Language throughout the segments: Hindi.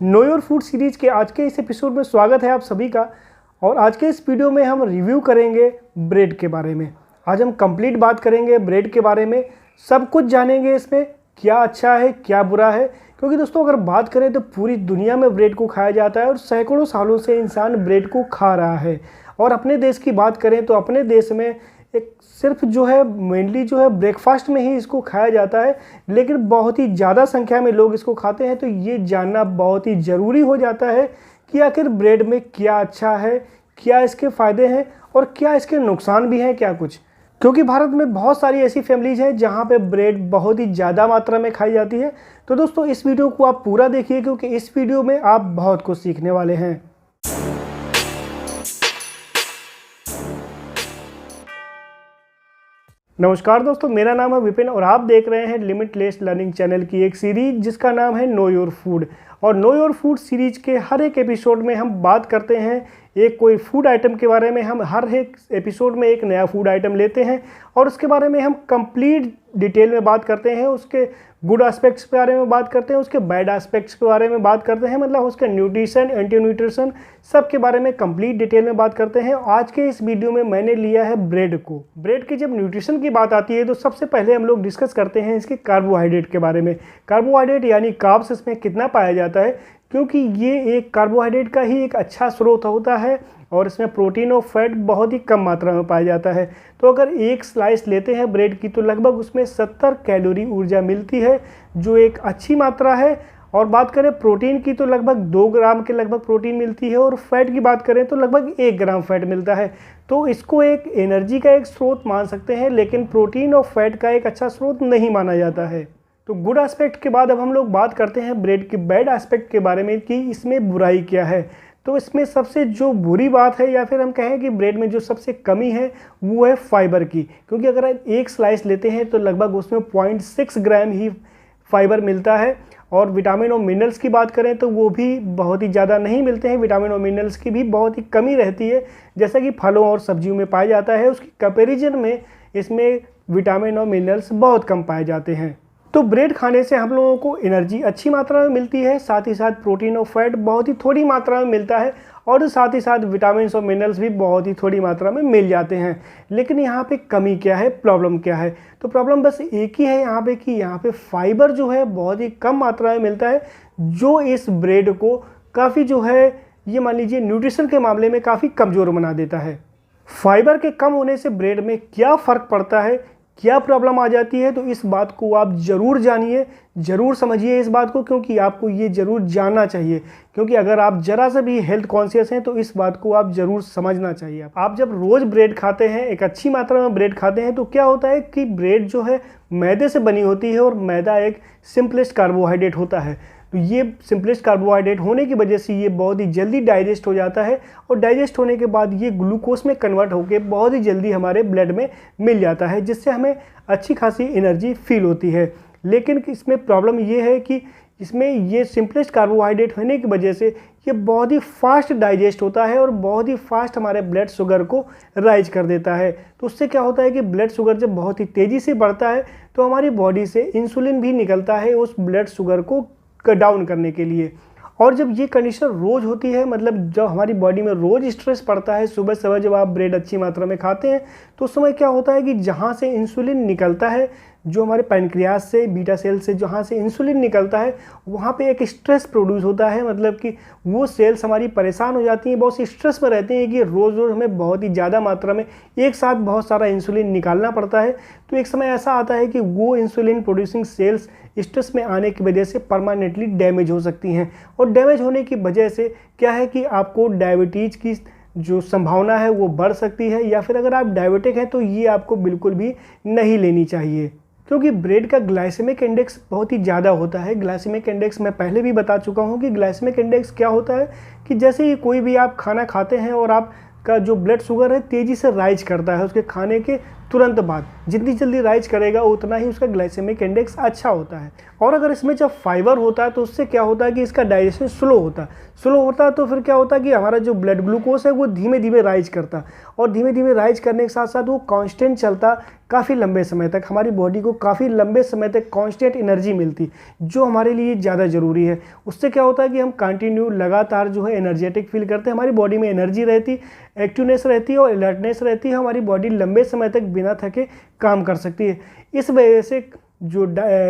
नो योर फूड सीरीज के आज के इस एपिसोड में स्वागत है आप सभी का। और आज के इस वीडियो में हम रिव्यू करेंगे ब्रेड के बारे में। आज हम कंप्लीट बात करेंगे ब्रेड के बारे में, सब कुछ जानेंगे इसमें क्या अच्छा है क्या बुरा है। क्योंकि दोस्तों अगर बात करें तो पूरी दुनिया में ब्रेड को खाया जाता है और सैकड़ों सालों से इंसान ब्रेड को खा रहा है। और अपने देश की बात करें तो अपने देश में एक सिर्फ जो है मेनली जो है ब्रेकफास्ट में ही इसको खाया जाता है, लेकिन बहुत ही ज़्यादा संख्या में लोग इसको खाते हैं। तो ये जानना बहुत ही ज़रूरी हो जाता है कि आखिर ब्रेड में क्या अच्छा है, क्या इसके फ़ायदे हैं और क्या इसके नुकसान भी हैं क्या कुछ। क्योंकि भारत में बहुत सारी ऐसी फैमिलीज़ हैं जहाँ पे ब्रेड बहुत ही ज़्यादा मात्रा में खाई जाती है। तो दोस्तों इस वीडियो को आप पूरा देखिए क्योंकि इस वीडियो में आप बहुत कुछ सीखने वाले हैं। नमस्कार दोस्तों, मेरा नाम है विपिन और आप देख रहे हैं लिमिटलेस लर्निंग चैनल की एक सीरीज जिसका नाम है नो योर फूड। और नो योर फूड सीरीज के हर एक एपिसोड में हम बात करते हैं एक कोई फूड आइटम के बारे में। हम हर एक एपिसोड में एक नया फूड आइटम लेते हैं और उसके बारे में हम कंप्लीट डिटेल में बात करते हैं। उसके गुड एस्पेक्ट्स के बारे में बात करते हैं, उसके बैड एस्पेक्ट्स के बारे में बात करते हैं, मतलब उसके न्यूट्रिशन एंटी न्यूट्रिशन सब के बारे में कंप्लीट डिटेल में बात करते हैं। आज के इस वीडियो में मैंने लिया है ब्रेड को। ब्रेड की जब न्यूट्रिशन की बात आती है तो सबसे पहले हम लोग डिस्कस करते हैं इसके कार्बोहाइड्रेट के बारे में। कार्बोहाइड्रेट यानी कार्ब्स इसमें कितना पाया जाता है, क्योंकि ये एक कार्बोहाइड्रेट का ही एक अच्छा स्रोत होता है और इसमें प्रोटीन और फैट बहुत ही कम मात्रा में पाया जाता है। तो अगर एक स्लाइस लेते हैं ब्रेड की तो लगभग उसमें 70 कैलोरी ऊर्जा मिलती है, जो एक अच्छी मात्रा है। और बात करें प्रोटीन की तो लगभग 2 ग्राम के लगभग प्रोटीन मिलती है और फैट की बात करें तो लगभग 1 ग्राम फैट मिलता है। तो इसको एक एनर्जी का एक स्रोत मान सकते हैं, लेकिन प्रोटीन और फैट का एक अच्छा स्रोत नहीं माना जाता है। तो गुड एस्पेक्ट के बाद अब हम लोग बात करते हैं ब्रेड के बैड एस्पेक्ट के बारे में कि इसमें बुराई क्या है। तो इसमें सबसे जो बुरी बात है या फिर हम कहें कि ब्रेड में जो सबसे कमी है वो है फाइबर की। क्योंकि अगर एक स्लाइस लेते हैं तो लगभग उसमें 0.6 ग्राम ही फाइबर मिलता है। और विटामिन और मिनरल्स की बात करें तो वो भी बहुत ही ज़्यादा नहीं मिलते हैं। विटामिन और मिनरल्स की भी बहुत ही कमी रहती है, जैसा कि फलों और सब्जियों में पाया जाता है। उसकी कंपेरिजन में इसमें विटामिन और मिनरल्स बहुत कम पाए जाते हैं। तो ब्रेड खाने से हम लोगों को एनर्जी अच्छी मात्रा में मिलती है, साथ ही साथ प्रोटीन और फैट बहुत ही थोड़ी मात्रा में मिलता है और साथ ही साथ विटामिन और मिनरल्स भी बहुत ही थोड़ी मात्रा में मिल जाते हैं। लेकिन यहाँ पे कमी क्या है, प्रॉब्लम क्या है? तो प्रॉब्लम बस एक ही है यहाँ पे कि यहाँ पे फाइबर जो है बहुत ही कम मात्रा में मिलता है, जो इस ब्रेड को काफ़ी जो है ये मान लीजिए न्यूट्रिशन के मामले में काफ़ी कमज़ोर बना देता है। फाइबर के कम होने से ब्रेड में क्या फ़र्क पड़ता है, क्या प्रॉब्लम आ जाती है, तो इस बात को आप ज़रूर जानिए, ज़रूर समझिए इस बात को, क्योंकि आपको ये ज़रूर जानना चाहिए। क्योंकि अगर आप ज़रा सा भी हेल्थ कॉन्शियस हैं तो इस बात को आप ज़रूर समझना चाहिए। आप जब रोज़ ब्रेड खाते हैं, एक अच्छी मात्रा में ब्रेड खाते हैं, तो क्या होता है कि ब्रेड जो है मैदे से बनी होती है और मैदा एक सिंपलेस्ट कार्बोहाइड्रेट होता है। तो ये सिंपलेस्ट कार्बोहाइड्रेट होने की वजह से ये बहुत ही जल्दी डाइजेस्ट हो जाता है और डाइजेस्ट होने के बाद ये ग्लूकोज में कन्वर्ट होकर बहुत ही जल्दी हमारे ब्लड में मिल जाता है, जिससे हमें अच्छी खासी एनर्जी फील होती है। लेकिन इसमें प्रॉब्लम ये है कि इसमें ये सिंपलेस्ट कार्बोहाइड्रेट होने की वजह से ये बहुत ही फास्ट डाइजेस्ट होता है और बहुत ही फास्ट हमारे ब्लड शुगर को राइज कर देता है। तो उससे क्या होता है कि ब्लड शुगर जब बहुत ही तेज़ी से बढ़ता है तो हमारी बॉडी से इंसुलिन भी निकलता है उस ब्लड शुगर को डाउन करने के लिए। और जब ये कंडीशन रोज़ होती है, मतलब जब हमारी बॉडी में रोज़ स्ट्रेस पड़ता है, सुबह सुबह जब आप ब्रेड अच्छी मात्रा में खाते हैं तो उस समय क्या होता है कि जहाँ से इंसुलिन निकलता है, जो हमारे पैनक्रियाज से बीटा सेल से जहाँ से इंसुलिन निकलता है, वहाँ पे एक स्ट्रेस प्रोड्यूस होता है। मतलब कि वो सेल्स हमारी परेशान हो जाती हैं, बहुत सी स्ट्रेस में रहती हैं कि रोज़ रोज़ हमें बहुत ही ज़्यादा मात्रा में एक साथ बहुत सारा इंसुलिन निकालना पड़ता है। तो एक समय ऐसा आता है कि वो इंसुलिन प्रोड्यूसिंग सेल्स स्ट्रेस में आने की वजह से परमानेंटली डैमेज हो सकती हैं। और डैमेज होने की वजह से क्या है कि आपको डायबिटीज़ की जो संभावना है वो बढ़ सकती है, या फिर अगर आप डायबिटिक हैं तो ये आपको बिल्कुल भी नहीं लेनी चाहिए। क्योंकि ब्रेड का ग्लाइसेमिक इंडेक्स बहुत ही ज़्यादा होता है। ग्लाइसेमिक इंडेक्स मैं पहले भी बता चुका हूँ कि ग्लाइसेमिक इंडेक्स क्या होता है कि जैसे ही कोई भी आप खाना खाते हैं और आपका जो ब्लड शुगर है तेज़ी से राइज करता है उसके खाने के तुरंत बाद। जितनी जल्दी राइज करेगा उतना ही उसका ग्लाइसेमिक इंडेक्स अच्छा होता है। और अगर इसमें जब फाइबर होता है तो उससे क्या होता है कि इसका डाइजेशन स्लो होता है तो फिर क्या होता है कि हमारा जो ब्लड ग्लूकोज है वो धीमे धीमे राइज करता, और धीमे धीमे राइज करने के साथ साथ वो कांस्टेंट चलता काफ़ी लंबे समय तक, हमारी बॉडी को काफ़ी लंबे समय तक कांस्टेंट एनर्जी मिलती, जो हमारे लिए ज़्यादा ज़रूरी है। उससे क्या होता है कि हम कंटिन्यू लगातार जो है एनर्जेटिक फील करते हैं, हमारी बॉडी में एनर्जी रहती, एक्टिवनेस रहती है और अलर्टनेस रहती है, हमारी बॉडी लंबे समय तक बिना थके काम कर सकती है। इस वजह से जो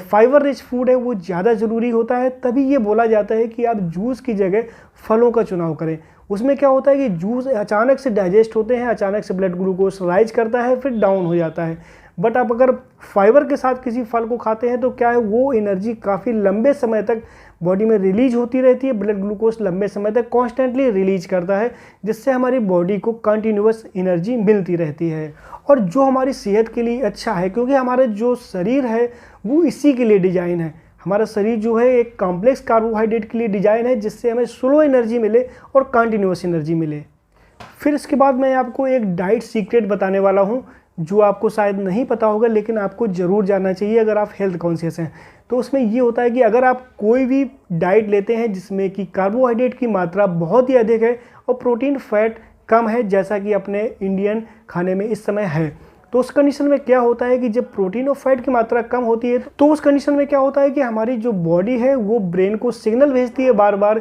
फाइबर रिच फूड है वो ज़्यादा ज़रूरी होता है। तभी ये बोला जाता है कि आप जूस की जगह फलों का चुनाव करें। उसमें क्या होता है कि जूस अचानक से डाइजेस्ट होते हैं, अचानक से ब्लड ग्लूकोज राइज करता है, फिर डाउन हो जाता है। बट आप अगर फाइबर के साथ किसी फल को खाते हैं तो क्या है, वो एनर्जी काफ़ी लंबे समय तक बॉडी में रिलीज होती रहती है, ब्लड ग्लूकोज लंबे समय तक कॉन्स्टेंटली रिलीज करता है, जिससे हमारी बॉडी को कंटिन्यूअस एनर्जी मिलती रहती है, और जो हमारी सेहत के लिए अच्छा है, क्योंकि हमारा जो शरीर है वो इसी के लिए डिज़ाइन है। हमारा शरीर जो है एक कॉम्प्लेक्स कार्बोहाइड्रेट के लिए डिज़ाइन है, जिससे हमें स्लो एनर्जी मिले और कंटिन्यूअस एनर्जी मिले। फिर इसके बाद मैं आपको एक डाइट सीक्रेट बताने वाला हूँ, जो आपको शायद नहीं पता होगा लेकिन आपको ज़रूर जानना चाहिए अगर आप हेल्थ कॉन्शियस हैं। तो उसमें ये होता है कि अगर आप कोई भी डाइट लेते हैं जिसमें कि कार्बोहाइड्रेट की मात्रा बहुत ही अधिक है और प्रोटीन फैट कम है, जैसा कि अपने इंडियन खाने में इस समय है, तो उस कंडीशन में क्या होता है कि जब प्रोटीन और फैट की मात्रा कम होती है तो उस कंडीशन में क्या होता है कि हमारी जो बॉडी है वो ब्रेन को सिग्नल भेजती है बार बार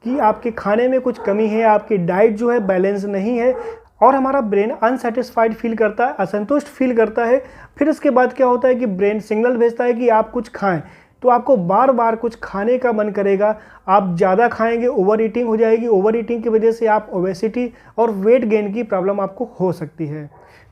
कि आपके खाने में कुछ कमी है, आपकी डाइट जो है बैलेंस नहीं है, और हमारा ब्रेन अनसेटिस्फाइड फील करता है, असंतुष्ट फील करता है। फिर इसके बाद क्या होता है कि ब्रेन सिग्नल भेजता है कि आप कुछ खाएं, तो आपको बार बार कुछ खाने का मन करेगा, आप ज़्यादा खाएंगे, ओवर ईटिंग हो जाएगी, ओवर ईटिंग की वजह से आप ओबेसिटी और वेट गेन की प्रॉब्लम आपको हो सकती है।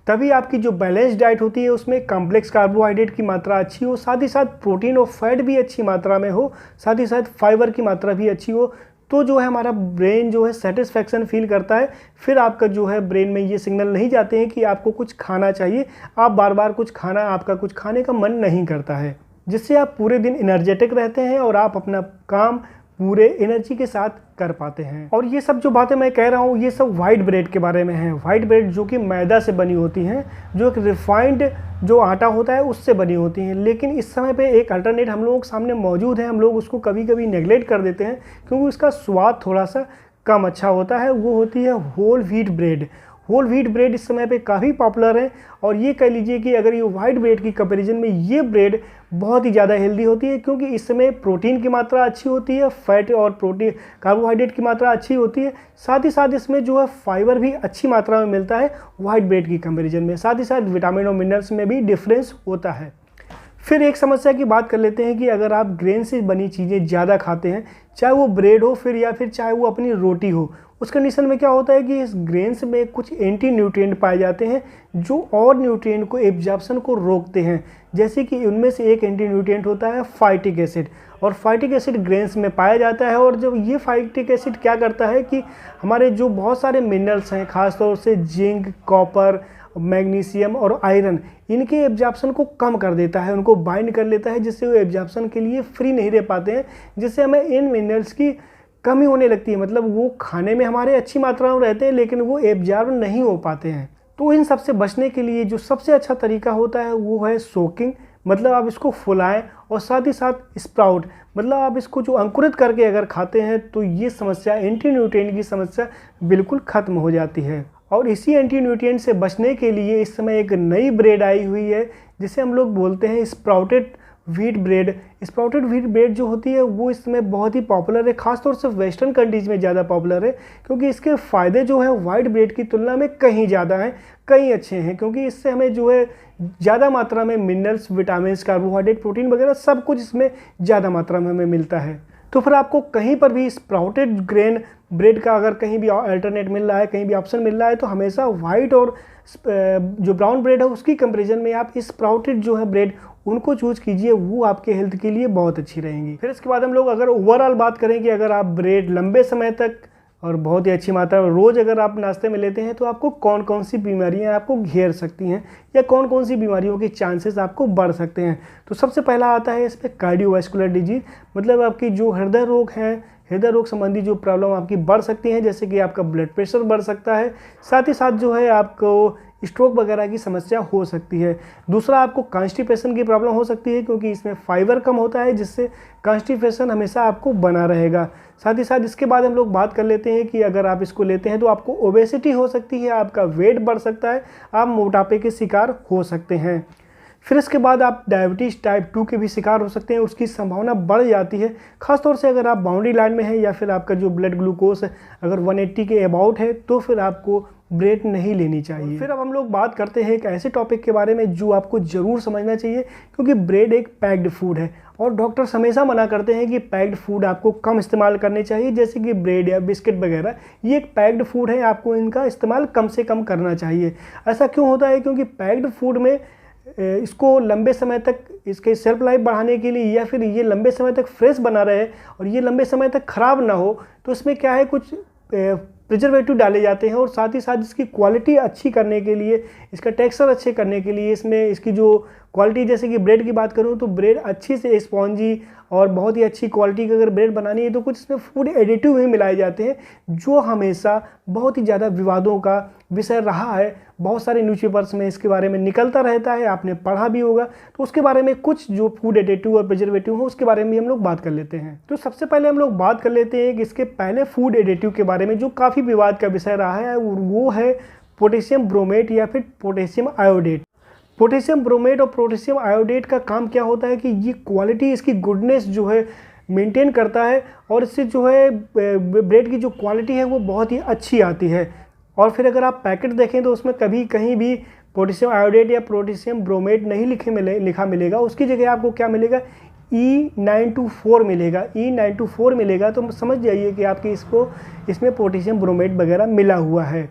तभी आपकी जो बैलेंस डाइट होती है उसमें कॉम्प्लेक्स कार्बोहाइड्रेट की मात्रा अच्छी हो, साथ ही साथ प्रोटीन और फैट भी अच्छी मात्रा में हो, साथ ही साथ फाइबर की मात्रा भी अच्छी हो, तो जो है हमारा ब्रेन जो है सेटिस्फैक्शन फील करता है। फिर आपका जो है ब्रेन में ये सिग्नल नहीं जाते हैं कि आपको कुछ खाना चाहिए, आप बार बार कुछ खाना, आपका कुछ खाने का मन नहीं करता है, जिससे आप पूरे दिन एनर्जेटिक रहते हैं और आप अपना काम पूरे एनर्जी के साथ कर पाते हैं। और ये सब जो बातें मैं कह रहा हूँ ये सब वाइट ब्रेड के बारे में है। वाइट ब्रेड जो कि मैदा से बनी होती हैं, जो एक रिफाइंड जो आटा होता है उससे बनी होती हैं। लेकिन इस समय पे एक अल्टरनेट हम लोगों के सामने मौजूद है, हम लोग उसको कभी कभी नेगलेक्ट कर देते हैं क्योंकि उसका स्वाद थोड़ा सा कम अच्छा होता है। वो होती है whole wheat bread. Whole wheat bread इस समय पे काफ़ी पॉपुलर है, और ये कह लीजिए कि अगर ये वाइट ब्रेड की कंपैरिजन में ये ब्रेड बहुत ही ज़्यादा हेल्दी होती है, क्योंकि इसमें प्रोटीन की मात्रा अच्छी होती है, फैट और प्रोटीन कार्बोहाइड्रेट की मात्रा अच्छी होती है, साथ ही साथ इसमें जो है फाइबर भी अच्छी मात्रा में मिलता है वाइट ब्रेड की कंपैरिजन में, साथ ही साथ विटामिन और मिनरल्स में भी डिफरेंस होता है। फिर एक समस्या की बात कर लेते हैं कि अगर आप ग्रेन से बनी चीज़ें ज़्यादा खाते हैं, चाहे वो ब्रेड हो फिर या फिर चाहे वो अपनी रोटी हो, उस कंडीशन में क्या होता है कि इस ग्रेन्स में कुछ एंटी न्यूट्रिएंट पाए जाते हैं जो और न्यूट्रिएंट को एब्जॉर्प्शन को रोकते हैं। जैसे कि उनमें से एक एंटी न्यूट्रिएंट होता है फाइटिक एसिड, और फाइटिक एसिड ग्रेन्स में पाया जाता है। और जब ये फाइटिक एसिड क्या करता है कि हमारे जो बहुत सारे मिनरल्स हैं, खासतौर से जिंक, कॉपर, मैग्नीशियम और आयरन, इनके एब्जॉर्प्शन को कम कर देता है, उनको बाइंड कर लेता है, जिससे वो एब्जॉर्प्शन के लिए फ्री नहीं रह पाते हैं, जिससे हमें इन मिनरल्स की कमी होने लगती है। मतलब वो खाने में हमारे अच्छी मात्रा में रहते हैं लेकिन वो एब्जॉर्ब नहीं हो पाते हैं। तो इन सबसे बचने के लिए जो सबसे अच्छा तरीका होता है वो है सोकिंग, मतलब आप इसको फुलाएं, और साथ ही साथ स्प्राउट, मतलब आप इसको जो अंकुरित करके अगर खाते हैं तो ये समस्या, एंटी न्यूट्रिएंट की समस्या बिल्कुल ख़त्म हो जाती है। और इसी एंटी न्यूट्रिएंट से बचने के लिए इस समय एक नई ब्रेड आई हुई है जिसे हम लोग बोलते हैं sprouted wheat bread. Sprouted wheat bread जो होती है वो इस समय बहुत ही पॉपुलर है, खासतौर से वेस्टर्न कंट्रीज़ में ज़्यादा पॉपुलर है, क्योंकि इसके फ़ायदे जो है वाइट ब्रेड की तुलना में कहीं ज़्यादा हैं, कहीं अच्छे हैं, क्योंकि इससे हमें जो है ज़्यादा मात्रा में मिनरल्स, विटामिन, कार्बोहाइड्रेट, प्रोटीन वगैरह सब कुछ इसमें ज़्यादा मात्रा में हमें मिलता है। तो फिर आपको कहीं पर भी स्प्राउटेड ग्रेन ब्रेड का अगर कहीं भी अल्टरनेट मिल रहा है, कहीं भी ऑप्शन मिल रहा है, तो हमेशा वाइट और जो ब्राउन ब्रेड है उसकी कंपैरिजन में आप स्प्राउटेड जो है ब्रेड उनको चूज कीजिए, वो आपके हेल्थ के लिए बहुत अच्छी रहेंगी। फिर इसके बाद हम लोग अगर ओवरऑल बात करें कि अगर आप ब्रेड लंबे समय तक और बहुत ही अच्छी मात्रा में रोज़ अगर आप नाश्ते में लेते हैं तो आपको कौन कौन सी बीमारियां आपको घेर सकती हैं या कौन कौन सी बीमारियों के चांसेस आपको बढ़ सकते हैं। तो सबसे पहला आता है इसमें कार्डियोवास्कुलर डिजीज, मतलब आपकी जो हृदय रोग हैं, हृदय रोग संबंधी जो प्रॉब्लम आपकी बढ़ सकती हैं, जैसे कि आपका ब्लड प्रेशर बढ़ सकता है, साथ ही साथ जो है आपको स्ट्रोक वगैरह की समस्या हो सकती है। दूसरा, आपको कॉन्स्टिपेशन की प्रॉब्लम हो सकती है क्योंकि इसमें फाइबर कम होता है, जिससे कॉन्स्टिपेशन हमेशा आपको बना रहेगा। साथ ही साथ इसके बाद हम लोग बात कर लेते हैं कि अगर आप इसको लेते हैं तो आपको ओबेसिटी हो सकती है, आपका वेट बढ़ सकता है, आप मोटापे के शिकार हो सकते हैं। फिर इसके बाद आप डायबिटीज़ टाइप 2 के भी शिकार हो सकते हैं, उसकी संभावना बढ़ जाती है। खासतौर से अगर आप बाउंड्री लाइन में हैं या फिर आपका जो ब्लड ग्लूकोज है अगर 180 के अबाउट है तो फिर आपको ब्रेड नहीं लेनी चाहिए। फिर अब हम लोग बात करते हैं एक ऐसे टॉपिक के बारे में जो आपको ज़रूर समझना चाहिए, क्योंकि ब्रेड एक पैक्ड फूड है और डॉक्टर्स हमेशा मना करते हैं कि पैक्ड फूड आपको कम इस्तेमाल करने चाहिए, जैसे कि ब्रेड या बिस्किट वगैरह। ये एक पैक्ड फूड है, आपको इनका इस्तेमाल कम से कम करना चाहिए। ऐसा क्यों होता है? क्योंकि पैक्ड फूड में इसको लंबे समय तक इसके शेल्फ लाइफ बढ़ाने के लिए या फिर ये लंबे समय तक फ्रेश बना रहे और ये लंबे समय तक ख़राब ना हो, तो इसमें क्या है, कुछ प्रिजर्वेटिव डाले जाते हैं और साथ ही साथ इसकी क्वालिटी अच्छी करने के लिए, इसका टेक्सचर अच्छे करने के लिए, इसमें इसकी जो क्वालिटी, जैसे कि ब्रेड की बात करूं तो ब्रेड अच्छी से स्पॉन्जी और बहुत ही अच्छी क्वालिटी की अगर ब्रेड बनानी है तो कुछ इसमें फूड एडिटिव भी मिलाए जाते हैं, जो हमेशा बहुत ही ज़्यादा विवादों का विषय रहा है। बहुत सारे न्यूज़पेपर्स में इसके बारे में निकलता रहता है, आपने पढ़ा भी होगा। तो उसके बारे में कुछ जो फूड एडिटिव और प्रिजर्वेटिव हो उसके बारे में हम लोग बात कर लेते हैं। तो सबसे पहले हम लोग बात कर लेते हैं कि इसके पहले फूड एडिटिव के बारे में जो काफ़ी विवाद का विषय रहा है, वो है पोटेशियम ब्रोमेट या फिर पोटेशियम आयोडेट। पोटेशियम ब्रोमेट और पोटेशियम आयोडेट का काम क्या होता है कि ये क्वालिटी, इसकी गुडनेस जो है मेंटेन करता है और इससे जो है ब्रेड की जो क्वालिटी है वो बहुत ही अच्छी आती है। और फिर अगर आप पैकेट देखें तो उसमें कभी कहीं भी पोटेशियम आयोडेट या पोटेशियम ब्रोमेट नहीं लिखा मिलेगा, उसकी जगह आपको क्या मिलेगा, E924 मिलेगा। E924 मिलेगा तो समझ जाइए कि आपके इसमें पोटेशियम ब्रोमेट वगैरह मिला हुआ है।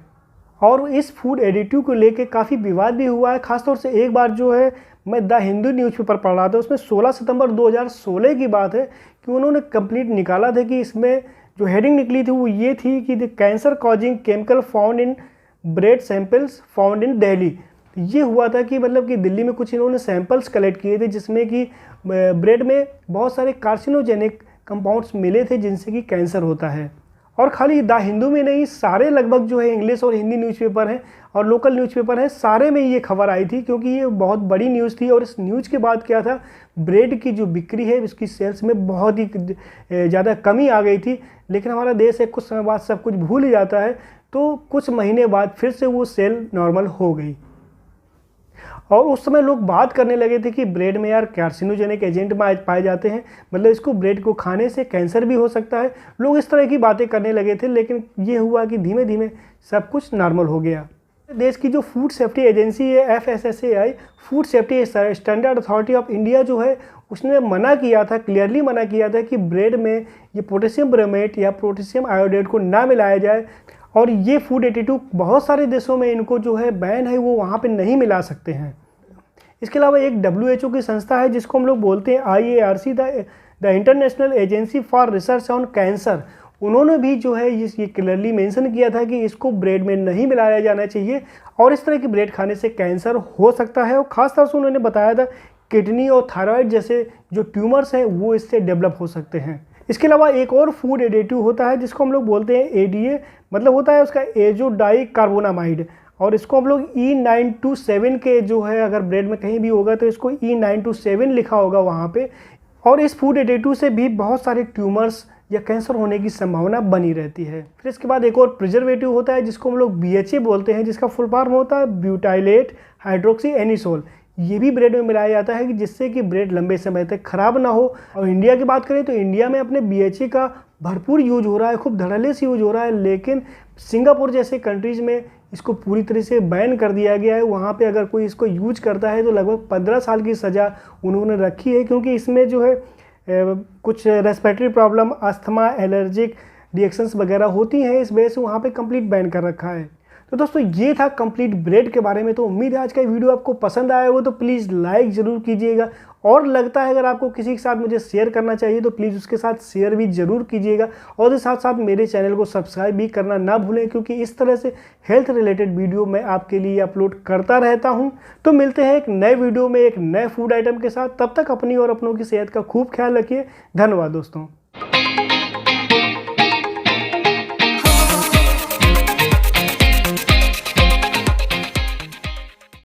और इस फूड एडिटिव को लेके काफ़ी विवाद भी हुआ है। खासतौर से एक बार जो है मैं द हिंदू न्यूज़पेपर पढ़ रहा था, उसमें 16 सितंबर 2016 की बात है कि उन्होंने कंप्लीट निकाला था कि इसमें जो हेडिंग निकली थी वो ये थी कि the cancer causing chemical found in bread samples found in Delhi. ये हुआ था कि मतलब कि दिल्ली में कुछ इन्होंने सैंपल्स कलेक्ट किए थे जिसमें कि ब्रेड में बहुत सारे कार्सिनोजेनिक कंपाउंड्स मिले थे जिनसे कि कैंसर होता है। और खाली द हिंदू में नहीं, सारे लगभग जो है इंग्लिश और हिंदी न्यूज़पेपर हैं और लोकल न्यूज़पेपर हैं, सारे में ये खबर आई थी क्योंकि ये बहुत बड़ी न्यूज़ थी। और इस न्यूज़ के बाद क्या था, ब्रेड की जो बिक्री है इसकी सेल्स में बहुत ही ज़्यादा कमी आ गई थी। लेकिन हमारा देश है कुछ समय बाद सब कुछ भूल ही जाता है, तो कुछ महीने बाद फिर से वो सेल नॉर्मल हो गई। और उस समय लोग बात करने लगे थे कि ब्रेड में यार कार्सिनोजेनिक एजेंट पाए जाते हैं, मतलब इसको ब्रेड को खाने से कैंसर भी हो सकता है। लोग इस तरह की बातें करने लगे थे, लेकिन ये हुआ कि धीमे धीमे सब कुछ नॉर्मल हो गया। देश की जो फूड सेफ्टी एजेंसी है FSSAI, food safety standard authority of India जो है, उसने मना किया था, क्लियरली मना किया था कि ब्रेड में ये पोटेशियम ब्रोमेट या पोटेशियम आयोडेट को ना मिलाया जाए। और ये फूड एडिटिव बहुत सारे देशों में इनको जो है बैन है, वो वहाँ पे नहीं मिला सकते हैं। इसके अलावा एक WHO की संस्था है जिसको हम लोग बोलते हैं IARC, the international agency for research on cancer. उन्होंने भी जो है ये क्लियरली मेंशन किया था कि इसको ब्रेड में नहीं मिलाया जाना चाहिए और इस तरह की ब्रेड खाने से कैंसर हो सकता है। और ख़ासतौर से उन्होंने बताया था किडनी और थायराइड जैसे जो ट्यूमर्स हैं वो इससे डेवलप हो सकते हैं। इसके अलावा एक और फूड एडिटिव होता है जिसको हम लोग बोलते हैं ADA, मतलब होता है उसका एजोडाई कार्बोनामाइड। और इसको हम लोग E927 के जो है, अगर ब्रेड में कहीं भी होगा तो इसको E927 लिखा होगा वहाँ पे। और इस फूड एडिटिव से भी बहुत सारे ट्यूमर्स या कैंसर होने की संभावना बनी रहती है। फिर इसके बाद एक और प्रिजर्वेटिव होता है जिसको हम लोग BHA बोलते हैं, जिसका फुल फॉर्म होता है ब्यूटाइलेट हाइड्रोक्सी एनिसोल। ये भी ब्रेड में मिलाया जाता है कि जिससे कि ब्रेड लंबे समय तक खराब ना हो। और इंडिया की बात करें तो इंडिया में अपने BHA का भरपूर यूज हो रहा है, खूब धड़ल्ले से यूज हो रहा है, लेकिन सिंगापुर जैसे कंट्रीज़ में इसको पूरी तरह से बैन कर दिया गया है। वहाँ पे अगर कोई इसको यूज करता है तो लगभग 15 साल की सज़ा उन्होंने रखी है, क्योंकि इसमें जो है कुछ respiratory problem, asthma, allergic reactions वगैरह होती हैं, इस वजह से वहाँ पे कंप्लीट बैन कर रखा है। तो दोस्तों ये था कंप्लीट ब्रेड के बारे में। तो उम्मीद है आज का वीडियो आपको पसंद आया हो, तो प्लीज़ लाइक ज़रूर कीजिएगा। और लगता है अगर आपको किसी के साथ मुझे शेयर करना चाहिए तो प्लीज़ उसके साथ शेयर भी ज़रूर कीजिएगा। और इसके साथ साथ मेरे चैनल को सब्सक्राइब भी करना ना भूलें, क्योंकि इस तरह से हेल्थ रिलेटेड वीडियो मैं आपके लिए अपलोड करता रहता हूँ। तो मिलते हैं एक नए वीडियो में एक नए फूड आइटम के साथ। तब तक अपनी और अपनों की सेहत का खूब ख्याल रखिए। धन्यवाद दोस्तों।